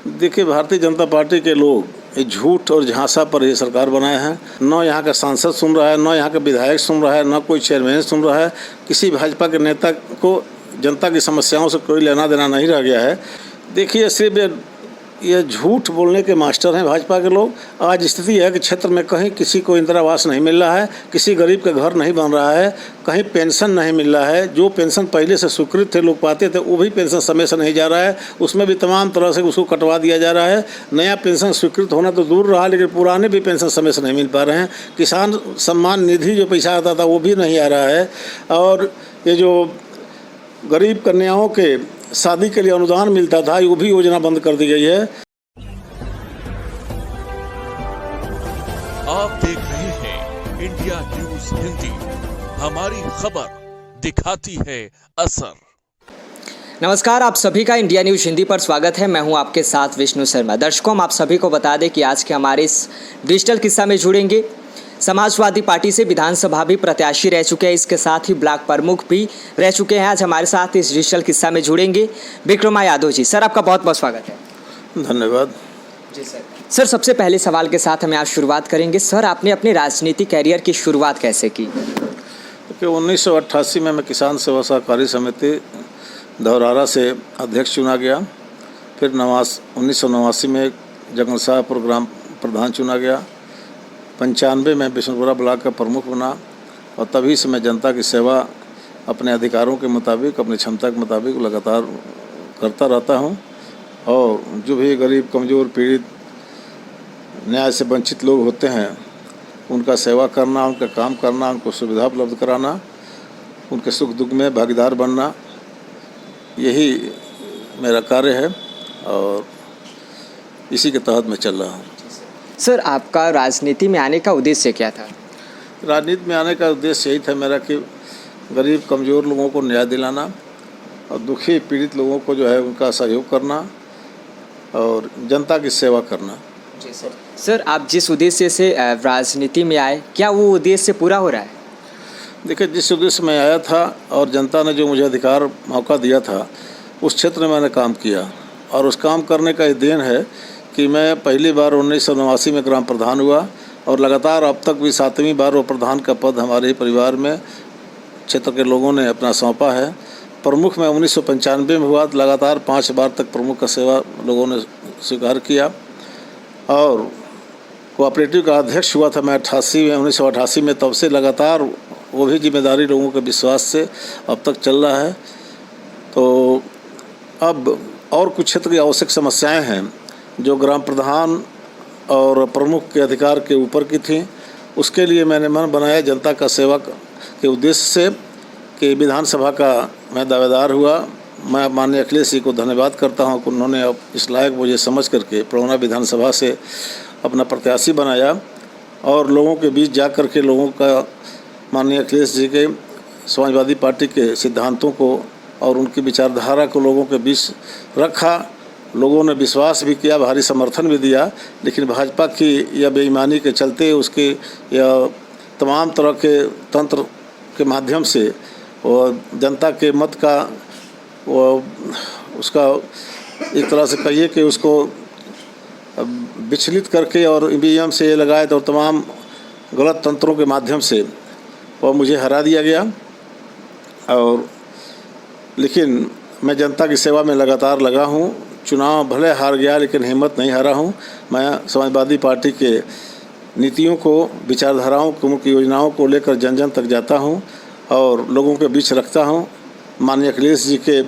देखिए, भारतीय जनता पार्टी के लोग ये झूठ और झांसा पर ये सरकार बनाए हैं। न यहाँ का सांसद सुन रहा है, न यहाँ का विधायक सुन रहा है, न कोई चेयरमैन सुन रहा है। किसी भाजपा के नेता को जनता की समस्याओं से कोई लेना देना नहीं रह गया है। देखिए, सिर्फ ये झूठ बोलने के मास्टर हैं भाजपा के लोग। आज स्थिति है कि क्षेत्र में कहीं किसी को इंदिरा आवास नहीं मिल रहा है, किसी गरीब के घर नहीं बन रहा है, कहीं पेंशन नहीं मिल रहा है। जो पेंशन पहले से स्वीकृत थे, लोग पाते थे, वो भी पेंशन समय से नहीं जा रहा है, उसमें भी तमाम तरह से उसको कटवा दिया जा रहा है। नया पेंशन स्वीकृत होना तो दूर रहा, लेकिन पुराने भी पेंशन समय से नहीं मिल पा रहे हैं। किसान सम्मान निधि जो पैसा आता था वो भी नहीं आ रहा है। और ये जो गरीब कन्याओं के शादी के लिए अनुदान मिलता था, वो भी योजना बंद कर दी गई है। आप देख रहे हैं इंडिया न्यूज हिंदी, हमारी खबर दिखाती है असर। नमस्कार, आप सभी का इंडिया न्यूज हिंदी पर स्वागत है। मैं हूं आपके साथ विष्णु शर्मा। दर्शकों, हम आप सभी को बता दें कि आज के हमारे इस डिजिटल किस्सा में जुड़ेंगे समाजवादी पार्टी से विधानसभा भी प्रत्याशी रह चुके हैं, इसके साथ ही ब्लॉक प्रमुख भी रह चुके हैं। आज हमारे साथ इस डिजिटल किस्सा में जुड़ेंगे विक्रमा यादव जी। सर, आपका बहुत बहुत स्वागत है। धन्यवाद जी सर। सर, सबसे पहले सवाल के साथ हमें आज शुरुआत करेंगे। सर, आपने अपने राजनीतिक कैरियर की शुरुआत कैसे की? क्योंकि 1988 में मैं किसान सेवा सहकारी समिति धौरारा से अध्यक्ष चुना गया। फिर 1989 में जंगल साहब प्रोग्राम प्रधान चुना गया। 95 में बिशनपुरा ब्लॉक का प्रमुख बना और तभी से मैं जनता की सेवा अपने अधिकारों के मुताबिक, अपनी क्षमता के मुताबिक लगातार करता रहता हूं। और जो भी गरीब, कमज़ोर, पीड़ित, न्याय से वंचित लोग होते हैं, उनका सेवा करना, उनका काम करना, उनको सुविधा उपलब्ध कराना, उनके सुख दुख में भागीदार बनना, यही मेरा कार्य है और इसी के तहत मैं चल रहा हूँ। सर, आपका राजनीति में आने का उद्देश्य क्या था? राजनीति में आने का उद्देश्य यही था मेरा कि गरीब, कमज़ोर लोगों को न्याय दिलाना और दुखी, पीड़ित लोगों को जो है उनका सहयोग करना और जनता की सेवा करना। जी सर। सर, आप जिस उद्देश्य से राजनीति में आए, क्या वो उद्देश्य पूरा हो रहा है? देखिए, जिस उद्देश्य में आया था और जनता ने जो मुझे अधिकार मौका दिया था, उस क्षेत्र में मैंने काम किया। और उस काम करने का ये देन है कि मैं पहली बार 1989 में ग्राम प्रधान हुआ और लगातार अब तक भी 7वीं बार वो प्रधान का पद हमारे ही परिवार में क्षेत्र के लोगों ने अपना सौंपा है। प्रमुख में 1995 में हुआ, तो लगातार 5 बार तक प्रमुख का सेवा लोगों ने स्वीकार किया। और कोऑपरेटिव का अध्यक्ष हुआ था मैं 1988 में। तब से लगातार वो भी जिम्मेदारी लोगों के विश्वास से अब तक चल रहा है। तो अब और कुछ क्षेत्र की आवश्यक समस्याएं हैं जो ग्राम प्रधान और प्रमुख के अधिकार के ऊपर की थी। उसके लिए मैंने मन बनाया जनता का सेवा के उद्देश्य से कि विधानसभा का मैं दावेदार हुआ। मैं माननीय अखिलेश जी को धन्यवाद करता हूं कि उन्होंने अब इस लायक मुझे समझ करके प्रोना विधानसभा से अपना प्रत्याशी बनाया और लोगों के बीच जा कर के लोगों का, माननीय अखिलेश जी के समाजवादी पार्टी के सिद्धांतों को और उनकी विचारधारा को लोगों के बीच रखा। लोगों ने विश्वास भी किया, भारी समर्थन भी दिया। लेकिन भाजपा की या बेईमानी के चलते, उसके या तमाम तरह के तंत्र के माध्यम से वो जनता के मत का वो उसका एक तरह से कहिए कि उसको विचलित करके और ईवीएम से ये लगाए तो तमाम गलत तंत्रों के माध्यम से वो मुझे हरा दिया गया। और लेकिन मैं जनता की सेवा में लगातार लगा हूँ। चुनाव भले हार गया लेकिन हिम्मत नहीं हारा हूँ। मैं समाजवादी पार्टी के नीतियों को, विचारधाराओं को, उनकी योजनाओं को लेकर जन जन तक जाता हूँ और लोगों के बीच रखता हूँ। माननीय अखिलेश जी के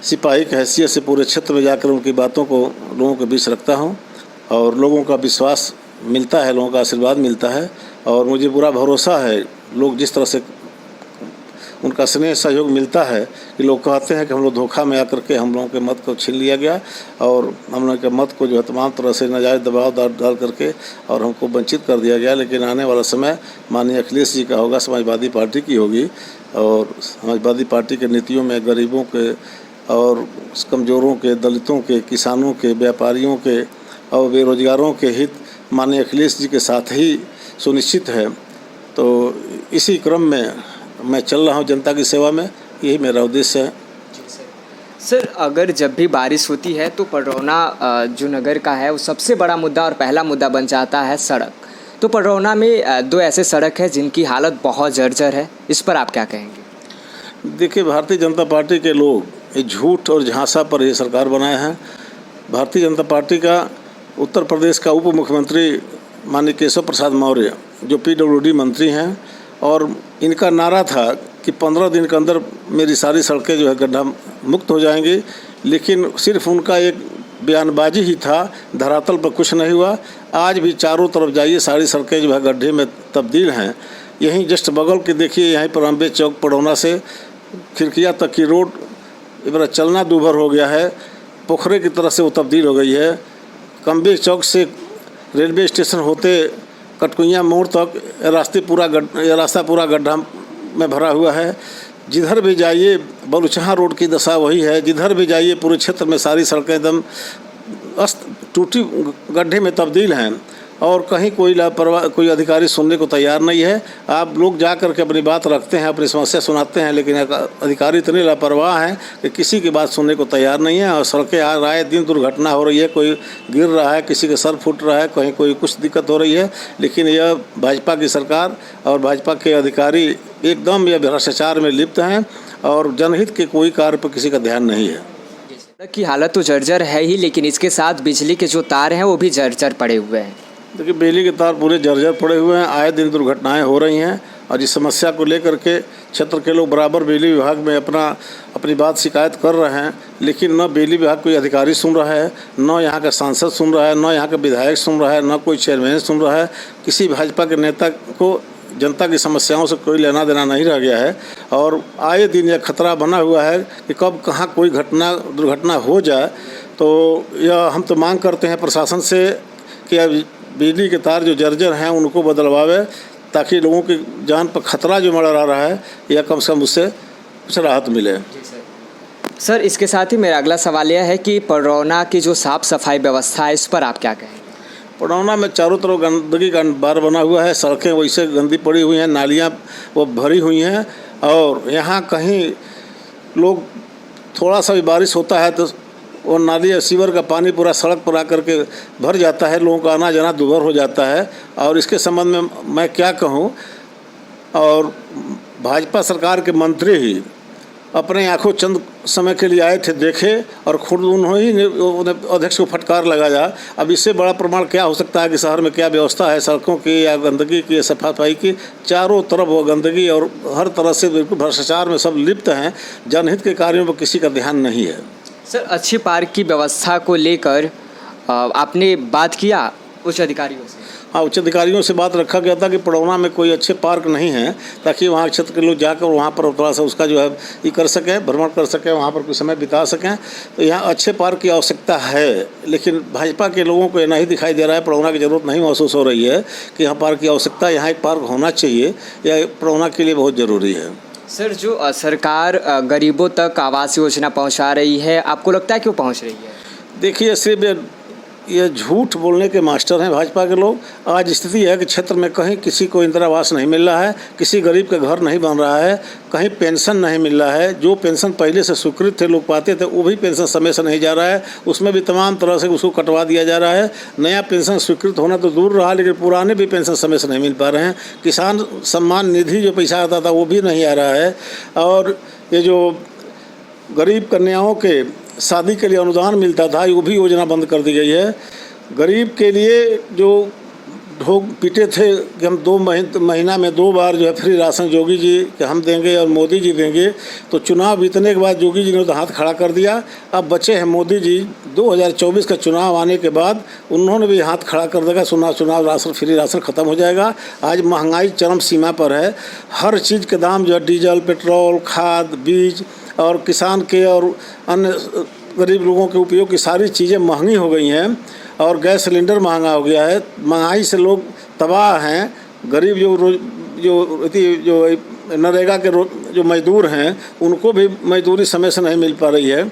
सिपाही की हैसियत से पूरे क्षेत्र में जाकर उनकी बातों को लोगों के बीच रखता हूँ और लोगों का विश्वास मिलता है, लोगों का आशीर्वाद मिलता है। और मुझे पूरा भरोसा है, लोग जिस तरह से उनका स्नेह सहयोग मिलता है कि लोग कहते हैं कि हम लोग धोखा में आकर के हम लोगों के मत को छीन लिया गया और हम लोगों के मत को जो है तमाम तरह से नाजायज़ दबाव डाल करके और हमको वंचित कर दिया गया। लेकिन आने वाला समय माननीय अखिलेश जी का होगा, समाजवादी पार्टी की होगी और समाजवादी पार्टी के नीतियों में गरीबों के और कमज़ोरों के, दलितों के, किसानों के, व्यापारियों के और बेरोजगारों के हित माननीय अखिलेश जी के साथ ही सुनिश्चित है। तो इसी क्रम में मैं चल रहा हूं जनता की सेवा में, यही मेरा उद्देश्य है। सर, अगर जब भी बारिश होती है तो पडरौना जो नगर का है वो सबसे बड़ा मुद्दा और पहला मुद्दा बन जाता है सड़क। तो पडरौना में दो ऐसे सड़क है जिनकी हालत बहुत जर्जर है, इस पर आप क्या कहेंगे? देखिए, भारतीय जनता पार्टी के लोग ये झूठ और झांसा पर ये सरकार बनाए हैं। भारतीय जनता पार्टी का उत्तर प्रदेश का उप मुख्यमंत्री माननीय केशव प्रसाद मौर्य जो PWD मंत्री हैं, और इनका नारा था कि 15 दिन के अंदर मेरी सारी सड़कें जो है गड्ढा मुक्त हो जाएंगी, लेकिन सिर्फ उनका एक बयानबाजी ही था, धरातल पर कुछ नहीं हुआ। आज भी चारों तरफ जाइए सारी सड़कें जो है गड्ढे में तब्दील हैं। यहीं जस्ट बगल के देखिए, यहीं पर अम्बे चौक पडरौना से खिड़किया तक की रोड इबरा चलना दूभर हो गया है, पोखरे की तरह से वो तब्दील हो गई है। अम्बे चौक से रेलवे स्टेशन होते कटकुइयाँ मोड़ तक यह रास्ता पूरा गड्ढा में भरा हुआ है। जिधर भी जाइए बलुचहा रोड की दशा वही है, जिधर भी जाइए पूरे क्षेत्र में सारी सड़कें एकदम अस्त टूटी गड्ढे में तब्दील हैं, और कहीं कोई लापरवाह कोई अधिकारी सुनने को तैयार नहीं है। आप लोग जा कर के अपनी बात रखते हैं, अपनी समस्या सुनाते हैं, लेकिन अधिकारी इतने लापरवाह हैं कि किसी की बात सुनने को तैयार नहीं है। और सड़कें आ रहा है, दिन दुर्घटना हो रही है, कोई गिर रहा है, किसी का सर फूट रहा है, कहीं कोई कुछ दिक्कत हो रही है, लेकिन यह भाजपा की सरकार और भाजपा के अधिकारी एकदम यह भ्रष्टाचार में लिप्त हैं और जनहित के कोई कार्य पर किसी का ध्यान नहीं है। सड़क की हालत तो जर्जर है ही, लेकिन इसके साथ बिजली के जो तार हैं वो भी जर्जर पड़े हुए हैं। देखिए, बिजली के तार पूरे जर्जर पड़े हुए हैं, आए दिन दुर्घटनाएं हो रही हैं, और इस समस्या को लेकर के क्षेत्र के लोग बराबर बिजली विभाग में अपनी बात शिकायत कर रहे हैं, लेकिन न बिजली विभाग कोई अधिकारी सुन रहा है, न यहाँ का सांसद सुन रहा है, न यहाँ का विधायक सुन रहा है, न कोई चेयरमैन सुन रहा है। किसी भाजपा के नेता को जनता की समस्याओं से कोई लेना देना नहीं रह गया है, और आए दिन यह खतरा बना हुआ है कि कब कहाँ कोई दुर्घटना हो जाए। तो यह हम तो मांग करते हैं प्रशासन से कि अब बिजली के तार जो जर्जर हैं उनको बदलवावे, ताकि लोगों की जान पर खतरा जो मंडरा रहा है या कम से कम उससे कुछ राहत मिले। सर, इसके साथ ही मेरा अगला सवाल यह है कि पडरौना की जो साफ़ सफाई व्यवस्था है इस पर आप क्या कहेंगे? पडरौना में चारों तरफ गंदगी का अंबार बना हुआ है, सड़कें वैसे गंदी पड़ी हुई हैं, नालियाँ वो भरी हुई हैं, और यहाँ कहीं लोग थोड़ा सा भी बारिश होता है तो और नाली या सीवर का पानी पूरा सड़क पर आकर के भर जाता है, लोगों का आना जाना दुभर हो जाता है। और इसके संबंध में मैं क्या कहूँ, और भाजपा सरकार के मंत्री ही अपने आंखों चंद समय के लिए आए थे, देखे, और खुद उन्होंने अध्यक्ष को फटकार लगाया। अब इससे बड़ा प्रमाण क्या हो सकता है कि शहर में क्या व्यवस्था है सड़कों की या गंदगी की या सफाई की। चारों तरफ वो गंदगी और हर तरह से बिल्कुल भ्रष्टाचार में सब लिप्त हैं, जनहित के कार्यों पर किसी का ध्यान नहीं है। सर, अच्छी पार्क की व्यवस्था को लेकर आपने बात किया उच्च अधिकारियों से? हाँ, उच्च अधिकारियों से बात रखा गया था कि पडरौना में कोई अच्छे पार्क नहीं है, ताकि वहाँ क्षेत्र के लोग जाकर वहाँ पर थोड़ा सा उसका जो है ये कर सकें, भ्रमण कर सकें, वहाँ पर कुछ समय बिता सकें। तो यहाँ अच्छे पार्क की आवश्यकता है, लेकिन भाजपा के लोगों को ये नहीं दिखाई दे रहा है, पडरौना की ज़रूरत नहीं महसूस हो रही है कि यहाँ पार्क की आवश्यकता, यहाँ एक पार्क होना चाहिए, यह पडरौना के लिए बहुत ज़रूरी है। सर, जो सरकार गरीबों तक आवास योजना पहुंचा रही है, आपको लगता है क्यों पहुंच रही है? देखिए, सिर्फ ये झूठ बोलने के मास्टर हैं भाजपा के लोग। आज स्थिति है कि क्षेत्र में कहीं किसी को इंदिरा आवास नहीं मिल रहा है, किसी गरीब के घर नहीं बन रहा है, कहीं पेंशन नहीं मिल रहा है। जो पेंशन पहले से स्वीकृत थे, लोग पाते थे, वो भी पेंशन समय से नहीं जा रहा है, उसमें भी तमाम तरह से उसको कटवा दिया जा रहा है। नया पेंशन स्वीकृत होना तो दूर रहा, लेकिन पुराने भी पेंशन समय से नहीं मिल पा रहे हैं। किसान सम्मान निधि जो पैसा आता था वो भी नहीं आ रहा है, और ये जो गरीब कन्याओं के शादी के लिए अनुदान मिलता था वो भी योजना बंद कर दी गई है। गरीब के लिए जो ढोक पीटे थे कि हम 2 महीना में 2 बार जो है फ्री राशन योगी जी के हम देंगे और मोदी जी देंगे, तो चुनाव बीतने के बाद योगी जी ने तो हाथ खड़ा कर दिया। अब बचे हैं मोदी जी। 2024 का चुनाव आने के बाद उन्होंने भी हाथ खड़ा कर देगा, चुनाव राशन फ्री राशन ख़त्म हो जाएगा। आज महंगाई चरम सीमा पर है, हर चीज़ के दाम जो है डीजल, पेट्रोल, खाद, बीज और किसान के और अन्य गरीब लोगों के उपयोग की सारी चीज़ें महंगी हो गई हैं, और गैस सिलेंडर महंगा हो गया है। महंगाई से लोग तबाह हैं। गरीब जो नरेगा के जो मजदूर हैं उनको भी मजदूरी समय से नहीं मिल पा रही है।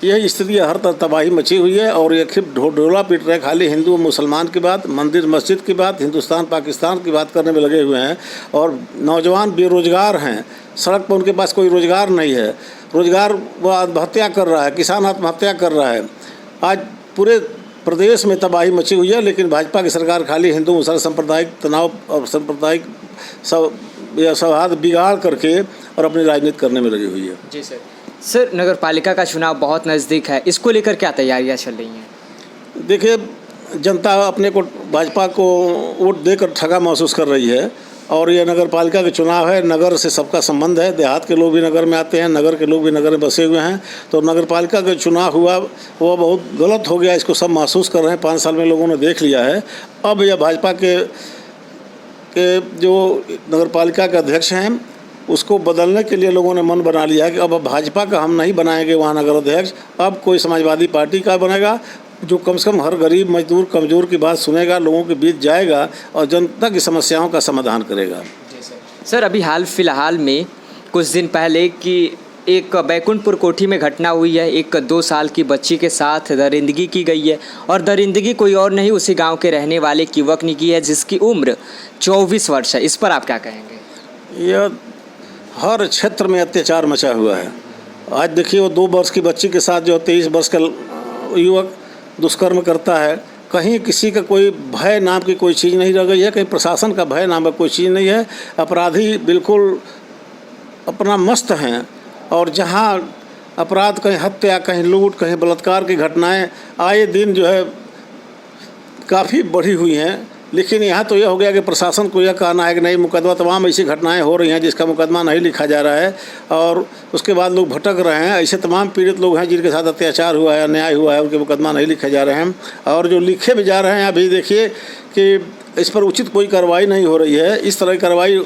यही स्थिति हर तरफ तबाही मची हुई है, और ये सिर्फ ढोला पीट रहे, खाली हिंदू मुसलमान की बात, मंदिर मस्जिद की बात, हिंदुस्तान पाकिस्तान की बात करने में लगे हुए हैं। और नौजवान बेरोजगार हैं, सड़क पर उनके पास कोई रोज़गार नहीं है। रोजगार वो आत्महत्या कर रहा है, किसान आत्महत्या कर रहा है। आज पूरे प्रदेश में तबाही मची हुई है, लेकिन भाजपा की सरकार खाली हिंदू मुसलमान सांप्रदायिक तनाव और सांप्रदायिक सौहार्द बिगाड़ करके और अपनी राजनीति करने में लगी हुई है। जी सर। सर, नगर पालिका का चुनाव बहुत नज़दीक है, इसको लेकर क्या तैयारियां चल रही हैं? देखिए, जनता अपने को भाजपा को वोट देकर ठगा महसूस कर रही है और ये नगर पालिका के चुनाव है। नगर से सबका संबंध है, देहात के लोग भी नगर में आते हैं, नगर के लोग भी नगर में बसे हुए हैं। तो नगर पालिका का चुनाव हुआ वो बहुत गलत हो गया, इसको सब महसूस कर रहे हैं। 5 साल में लोगों ने देख लिया है। अब यह भाजपा के जो नगर पालिका के अध्यक्ष हैं उसको बदलने के लिए लोगों ने मन बना लिया है कि अब भाजपा का हम नहीं बनाएंगे वहाँ नगर अध्यक्ष, अब कोई समाजवादी पार्टी का बनेगा, जो कम से कम हर गरीब मजदूर कमज़ोर की बात सुनेगा, लोगों के बीच जाएगा और जनता की समस्याओं का समाधान करेगा। जी सर, अभी हाल फिलहाल में कुछ दिन पहले कि एक बैकुंठपुर कोठी में घटना हुई है, एक 2 साल की बच्ची के साथ दरिंदगी की गई है और दरिंदगी कोई और नहीं उसी गांव के रहने वाले एक युवक ने की है जिसकी उम्र 24 वर्ष है। इस पर आप क्या कहेंगे? यह हर क्षेत्र में अत्याचार मचा हुआ है। आज देखिए, वो 2 वर्ष की बच्ची के साथ जो 23 वर्ष का युवक दुष्कर्म करता है। कहीं किसी का कोई भय नाम की कोई चीज़ नहीं रह गई है, कहीं प्रशासन का भय नाम का कोई चीज़ नहीं है। अपराधी बिल्कुल अपना मस्त हैं और जहाँ अपराध, कहीं हत्या, कहीं लूट, कहीं बलात्कार की घटनाएं आए दिन जो है काफ़ी बढ़ी हुई हैं। लेकिन यहाँ तो यह हो गया कि प्रशासन को यह कहना है कि नहीं, मुकदमा तमाम ऐसी घटनाएं हो रही हैं जिसका मुकदमा नहीं लिखा जा रहा है और उसके बाद लोग भटक रहे हैं। ऐसे तमाम पीड़ित लोग हैं जिनके साथ अत्याचार हुआ है, अन्याय हुआ है, उनके मुकदमा नहीं लिखे जा रहे हैं और जो लिखे भी जा रहे हैं अभी देखिए कि इस पर उचित कोई कार्रवाई नहीं हो रही है। इस तरह की कार्रवाई,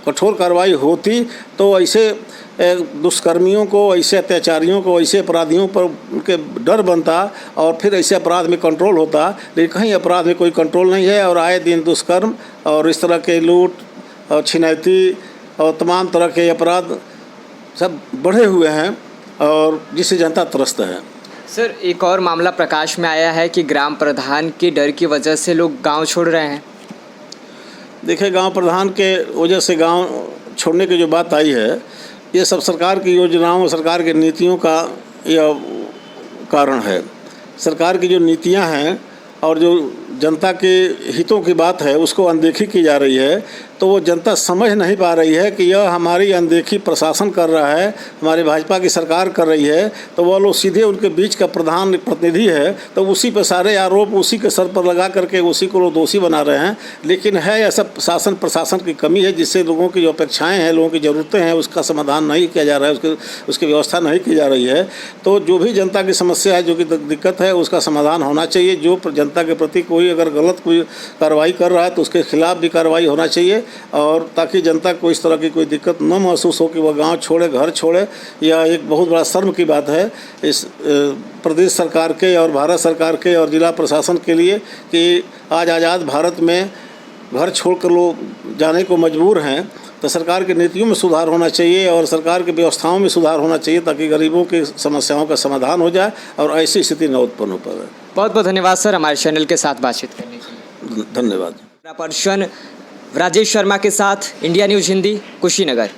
कठोर कार्रवाई होती तो ऐसे दुष्कर्मियों को, ऐसे अत्याचारियों को, ऐसे अपराधियों पर उनके डर बनता और फिर ऐसे अपराध में कंट्रोल होता। लेकिन कहीं अपराध में कोई कंट्रोल नहीं है और आए दिन दुष्कर्म और इस तरह के लूट और छिनैती और तमाम तरह के अपराध सब बढ़े हुए हैं और जिससे जनता त्रस्त है। सर, एक और मामला प्रकाश में आया है कि ग्राम प्रधान के डर की वजह से लोग गाँव छोड़ रहे हैं। देखिए, गांव प्रधान के वजह से गांव छोड़ने की जो बात आई है, ये सब सरकार की योजनाओं, सरकार की नीतियों का यह कारण है। सरकार की जो नीतियां हैं और जो जनता के हितों की बात है उसको अनदेखी की जा रही है। तो वो जनता समझ नहीं पा रही है कि यह हमारी अनदेखी प्रशासन कर रहा है, हमारी भाजपा की सरकार कर रही है। तो वह लोग सीधे उनके बीच का प्रधान प्रतिनिधि है तो उसी पर सारे आरोप उसी के सर पर लगा करके उसी को लोग दोषी बना रहे हैं। लेकिन है ऐसा शासन प्रशासन की कमी है जिससे लोगों की जो अपेक्षाएँ हैं, लोगों की ज़रूरतें हैं, उसका समाधान नहीं किया जा रहा है, उसकी व्यवस्था नहीं की जा रही है। तो जो भी जनता की समस्या है, जो कि दिक्कत है, उसका समाधान होना चाहिए। जो जनता के प्रति कोई अगर गलत कोई कार्रवाई कर रहा है तो उसके खिलाफ भी कार्रवाई होना चाहिए और ताकि जनता को इस तरह की कोई दिक्कत न महसूस हो कि वह गांव छोड़े, घर छोड़े। यह एक बहुत बड़ा शर्म की बात है इस प्रदेश सरकार के और भारत सरकार के और जिला प्रशासन के लिए कि आज आज़ाद भारत में घर छोड़कर लोग जाने को मजबूर हैं। तो सरकार की नीतियों में सुधार होना चाहिए और सरकार की व्यवस्थाओं में सुधार होना चाहिए ताकि गरीबों की समस्याओं का समाधान हो जाए और ऐसी स्थिति न उत्पन्न हो पाए। बहुत बहुत धन्यवाद सर हमारे चैनल के साथ बातचीत करने के लिए। धन्यवाद। पर्सन राजेश शर्मा के साथ इंडिया न्यूज़ हिंदी, कुशीनगर।